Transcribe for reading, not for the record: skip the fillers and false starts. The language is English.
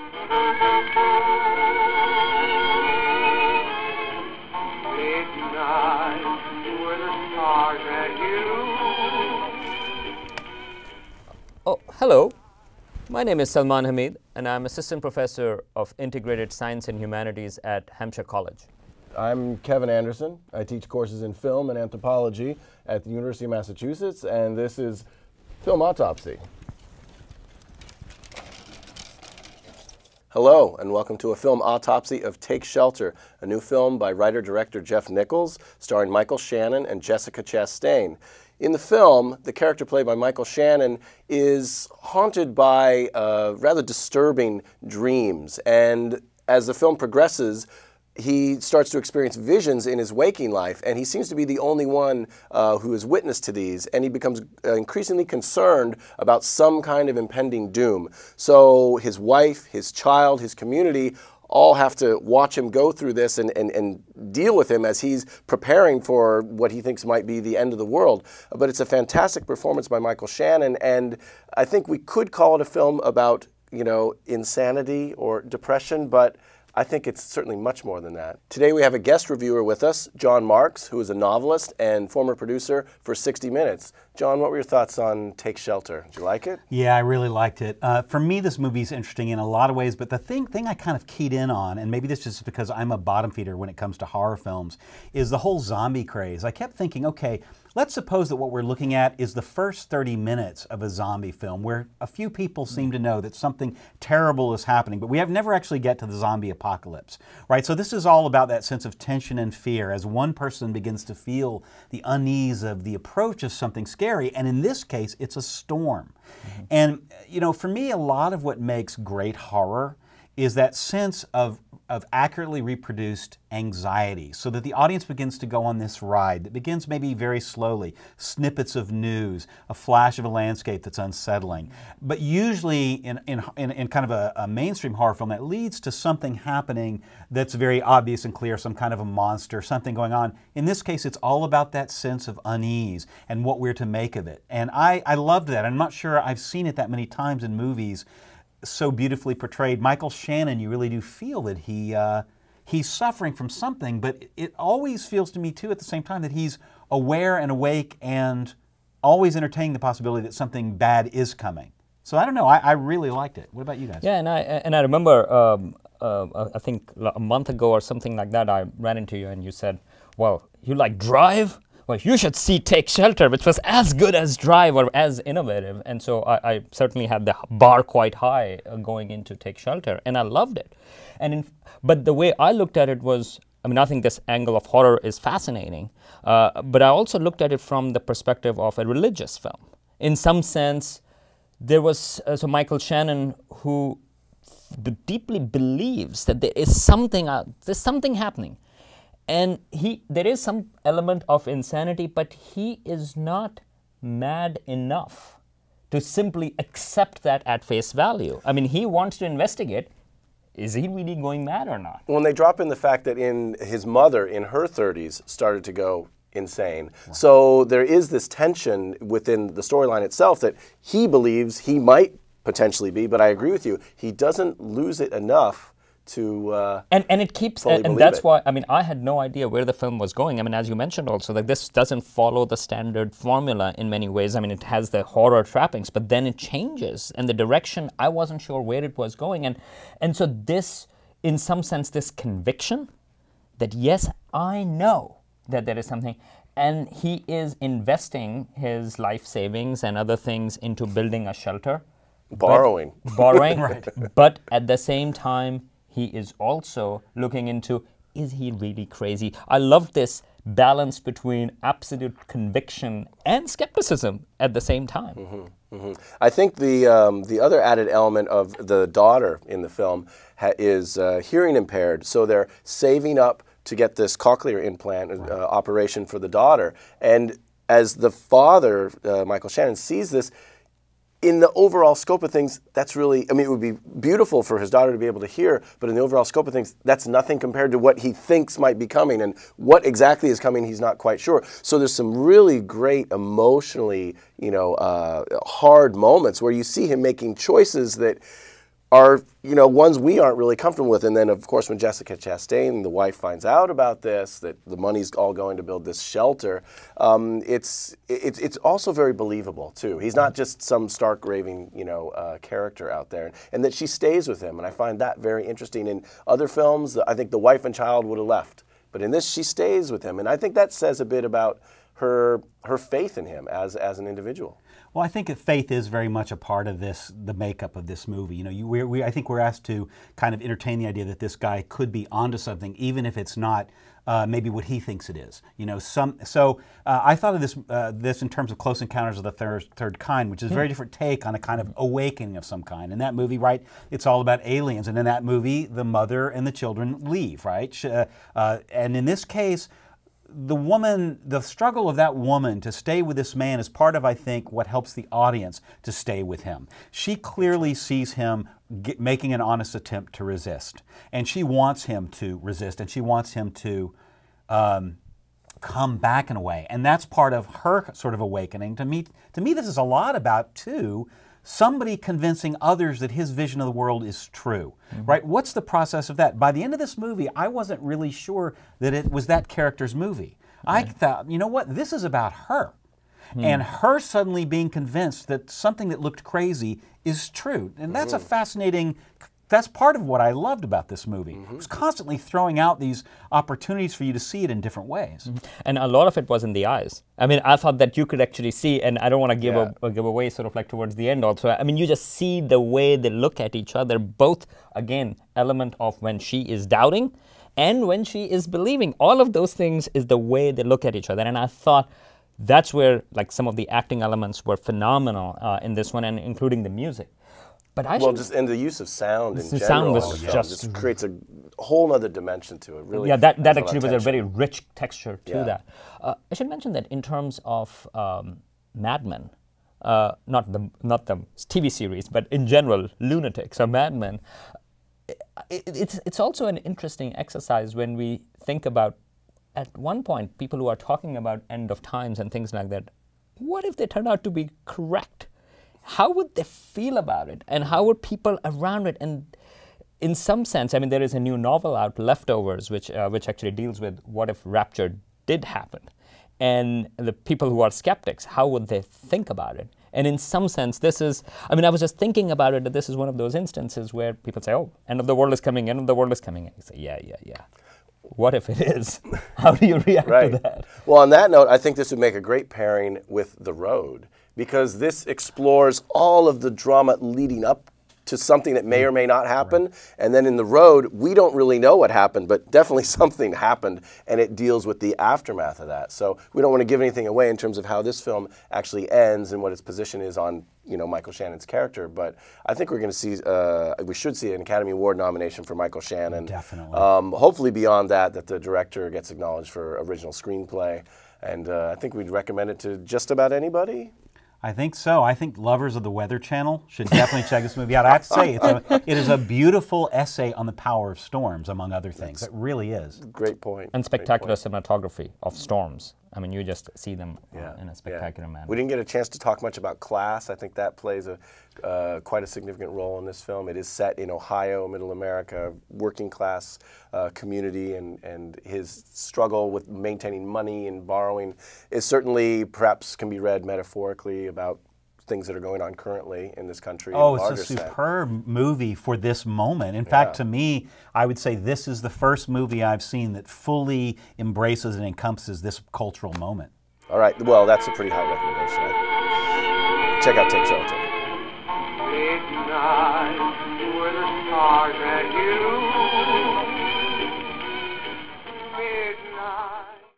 Oh, hello. My name is Salman and I'm Assistant Professor of Integrated Science and Humanities at Hampshire College. I'm Kevin Anderson. I teach courses in film and anthropology at the University of Massachusetts, and this is Film Autopsy. Hello, and welcome to a film autopsy of Take Shelter, a new film by writer-director Jeff Nichols, starring Michael Shannon and Jessica Chastain. In the film, the character played by Michael Shannon is haunted by rather disturbing dreams, and as the film progresses, he starts to experience visions in his waking life, and he seems to be the only one who is witness to these, and he becomes increasingly concerned about some kind of impending doom. So his wife, his child, his community all have to watch him go through this and deal with him as he's preparing for what he thinks might be the end of the world. But it's a fantastic performance by Michael Shannon, and I think we could call it a film about, you know, insanity or depression, but I think it's certainly much more than that. Today we have a guest reviewer with us, John Marks, who is a novelist and former producer for 60 Minutes. John, what were your thoughts on Take Shelter? Did you like it? Yeah, I really liked it. For me, this movie's interesting in a lot of ways, but the thing I kind of keyed in on, and maybe this is because I'm a bottom feeder when it comes to horror films, is the whole zombie craze. I kept thinking, okay, let's suppose that what we're looking at is the first 30 minutes of a zombie film where a few people seem to know that something terrible is happening, but we never actually get to the zombie apocalypse, right? So this is all about that sense of tension and fear as one person begins to feel the unease of the approach of something scary, and in this case, it's a storm. And, you know, for me, a lot of what makes great horror is that sense of accurately reproduced anxiety, so that the audience begins to go on this ride that begins maybe very slowly, snippets of news, a flash of a landscape that's unsettling. But usually in kind of a mainstream horror film, that leads to something happening that's very obvious and clear, some kind of a monster, something going on. In this case, it's all about that sense of unease and what we're to make of it. And I loved that. I'm not sure I've seen it that many times in movies so beautifully portrayed. Michael Shannon, you really do feel that he's suffering from something, but it always feels to me too at the same time that he's aware and awake and always entertaining the possibility that something bad is coming. So I don't know, I really liked it. What about you guys? Yeah, and I remember, I think a month ago or something like that, I ran into you and you said, well, you like Drive? Well, you should see Take Shelter, which was as good as Drive or as innovative. And so I certainly had the bar quite high going into Take Shelter, and I loved it. But the way I looked at it was, I mean, I think this angle of horror is fascinating, but I also looked at it from the perspective of a religious film. In some sense, there was, so Michael Shannon, who deeply believes that there is something, there's something happening. And there is some element of insanity, but he is not mad enough to simply accept that at face value. I mean, he wants to investigate, is he really going mad or not? When they drop in the fact that his mother, in her 30s, started to go insane. Wow. So there is this tension within the storyline itself that he believes he might potentially be, but I agree with you, he doesn't lose it enough to and it keeps and that's why, I mean, I had no idea where the film was going. I mean, as you mentioned also, like, this doesn't follow the standard formula in many ways. I mean, it has the horror trappings, but then it changes, and the direction, I wasn't sure where it was going. And so this, in some sense, this conviction that yes, I know that there is something, and he is investing his life savings and other things into building a shelter. Borrowing. Right. But at the same time, he is also looking into, is he really crazy? I love this balance between absolute conviction and skepticism at the same time. I think the other added element of the daughter in the film is hearing impaired, so they're saving up to get this cochlear implant operation for the daughter. And as the father, Michael Shannon, sees this, in the overall scope of things, that's really, I mean, it would be beautiful for his daughter to be able to hear, but in the overall scope of things, that's nothing compared to what he thinks might be coming, and what exactly is coming, he's not quite sure. So there's some really great emotionally, hard moments where you see him making choices that are, you know, ones we aren't really comfortable with. And then, of course, when Jessica Chastain, the wife, finds out about this, that the money's all going to build this shelter, it's also very believable, too. He's not just some stark, raving, you know, character out there. And that she stays with him. And I find that very interesting. In other films, I think the wife and child would have left. But in this, she stays with him. And I think that says a bit about her faith in him as an individual. Well, I think that faith is very much a part of this, the makeup of this movie. You know, I think we're asked to kind of entertain the idea that this guy could be onto something, even if it's not maybe what he thinks it is. You know, I thought of this in terms of Close Encounters of the Third Kind, which is a very different take on a kind of awakening of some kind. In that movie, right, it's all about aliens, and in that movie, the mother and the children leave, right? And in this case, the struggle of that woman to stay with this man is part of, I think, what helps the audience to stay with him. She clearly sees him making an honest attempt to resist, and she wants him to resist, and she wants him to come back in a way, and that's part of her sort of awakening. To me, this is a lot about, too, somebody convincing others that his vision of the world is true, right? What's the process of that? By the end of this movie, I wasn't really sure that it was that character's movie. I thought, you know what, this is about her. And her suddenly being convinced that something that looked crazy is true. And that's a fascinating, that's part of what I loved about this movie. It was constantly throwing out these opportunities for you to see it in different ways. And a lot of it was in the eyes. I mean, I thought that you could actually see, and I don't want to give away sort of like towards the end also. I mean, you just see the way they look at each other, both, again, element of when she is doubting and when she is believing. All of those things is the way they look at each other. And I thought that's where like some of the acting elements were phenomenal in this one, and including the music. But and the use of sound in general. Sound was just creates a whole other dimension to it. Really, that actually was a very rich texture to that. I should mention that in terms of Mad Men, not the TV series, but in general, Lunatics or Mad Men, it's also an interesting exercise when we think about, at one point, people who are talking about end of times and things like that. What if they turn out to be correct? How would they feel about it? And how would people around it? And in some sense, I mean, there is a new novel out, Leftovers, which actually deals with what if rapture did happen? And the people who are skeptics, how would they think about it? And in some sense, this is, I mean, I was just thinking about it, that this is one of those instances where people say, oh, end of the world is coming, end of the world is coming. And you say, yeah. What if it is? How do you react to that? Well, on that note, I think this would make a great pairing with The Road, because this explores all of the drama leading up to something that may or may not happen. And then in The Road, we don't really know what happened, but definitely something happened, and it deals with the aftermath of that. So we don't want to give anything away in terms of how this film actually ends and what its position is on, you know, Michael Shannon's character. But I think we're going to see, we should see an Academy Award nomination for Michael Shannon. Definitely. Hopefully beyond that the director gets acknowledged for original screenplay. And I think we'd recommend it to just about anybody. I think so. I think lovers of the Weather Channel should definitely check this movie out. I have to say, it is a beautiful essay on the power of storms, among other things. It really is. Great point. And spectacular cinematography of storms. I mean, you just see them in a spectacular manner. We didn't get a chance to talk much about class. I think that plays quite a significant role in this film. It is set in Ohio, Middle America, working class community, and his struggle with maintaining money and borrowing is certainly, perhaps can be read metaphorically about things that are going on currently in this country. Oh, it's a superb movie for this moment. In fact, to me, I would say this is the first movie I've seen that fully embraces and encompasses this cultural moment. All right, well, that's a pretty high recommendation. Check out Take Shelter. Midnight, where the stars and you